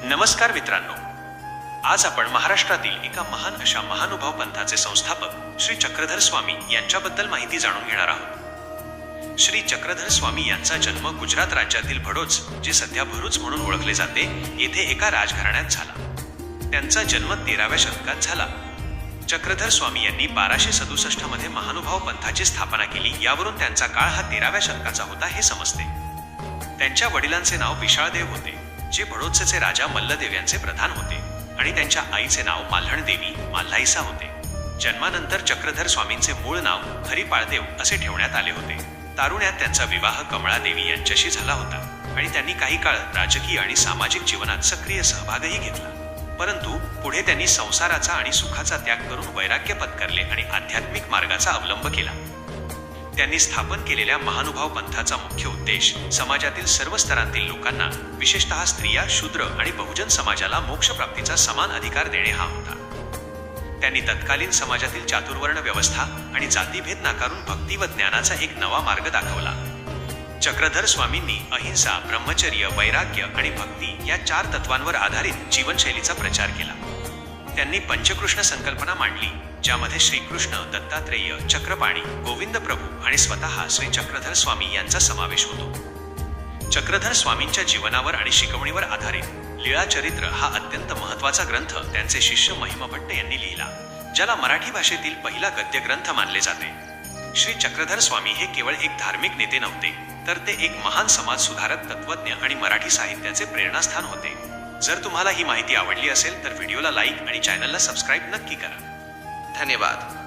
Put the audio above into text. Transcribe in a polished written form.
नमस्कार मित्रांनो, आज आपण महाराष्ट्रातील एका महान अशा महानुभाव पंथाचे संस्थापक श्री चक्रधर स्वामी यांच्याबद्दल माहिती जाणून घेणार आहोत। श्री चक्रधर स्वामी यांचा जन्म गुजरात राज्यातील भडोच, जे सध्या भरूच म्हणून ओळखले जाते, येथे एका राजघराण्यात झाला। त्यांचा जन्म 13व्या शतकात झाला। चक्रधर स्वामी यांनी 1267 मध्ये महानुभाव पंथाची स्थापना केली। यावरून त्यांचा काळ हा 13व्या शतकाचा होता हे समजते। त्यांच्या वडिलांचे नाव विशाळदेव होते, जे भडोचचे राजा मल्लदेव यांचे प्रधान होते, आणि त्यांच्या आईचे नाव माल्हण देवी माल्हाईसा होते। जन्मानंतर चक्रधर स्वामींचे मूळ नाव हरिपाळदेव असे ठेवण्यात आले होते। तारुण्यात त्यांचा विवाह कमळादेवी यांच्याशी झाला होता, आणि त्यांनी काही काळ राजकीय आणि सामाजिक जीवनात सक्रिय सहभागही घेतला। परंतु पुढे त्यांनी संसाराचा आणि सुखाचा त्याग करून वैराग्य पत्करले आणि आध्यात्मिक मार्गाचा अवलंब केला। त्यांनी स्थापन केलेल्या महानुभाव पंथाचा मुख्य उद्देश समाजातील सर्व स्तरांतील लोकांना, विशेषतः स्त्रिया, शूद्र आणि बहुजन समाजाला मोक्षप्राप्तीचा समान अधिकार देणे हा होता। त्यांनी तत्कालीन समाजातील चातुर्वर्ण व्यवस्था आणि जातीभेद नाकारून भक्ती व ज्ञानाचा एक नवा मार्ग दाखवला। चक्रधर स्वामींनी अहिंसा, ब्रह्मचर्य, वैराग्य आणि भक्ती या 4 तत्वांवर आधारित जीवनशैलीचा प्रचार केला। त्यांनी पंचकृष्ण संकल्पना मांडली, ज्यामध्ये श्रीकृष्ण, दत्तात्रेय, चक्रपाणी, गोविंद प्रभू आणि स्वतः श्री चक्रधर स्वामी यांचा समावेश होतो। चक्रधर स्वामींच्या जीवनावर आणि शिकवणीवर आधारित लीळाचरित्र हा अत्यंत महत्त्वाचा ग्रंथ त्यांचे शिष्य महिमभट्ट यांनी लिहिला, ज्याला मराठी भाषेतील पहिला गद्य ग्रंथ मानले जाते। श्री चक्रधर स्वामी हे केवळ एक धार्मिक नेते नव्हते, तर ते एक महान समाज सुधारक, तत्वज्ञ आणि मराठी साहित्याचे प्रेरणास्थान होते। जर तुम्हाला ही माहिती आवडली असेल तर व्हिडिओला लाईक आणि चॅनलला सबस्क्राईब नक्की करा। धन्यवाद।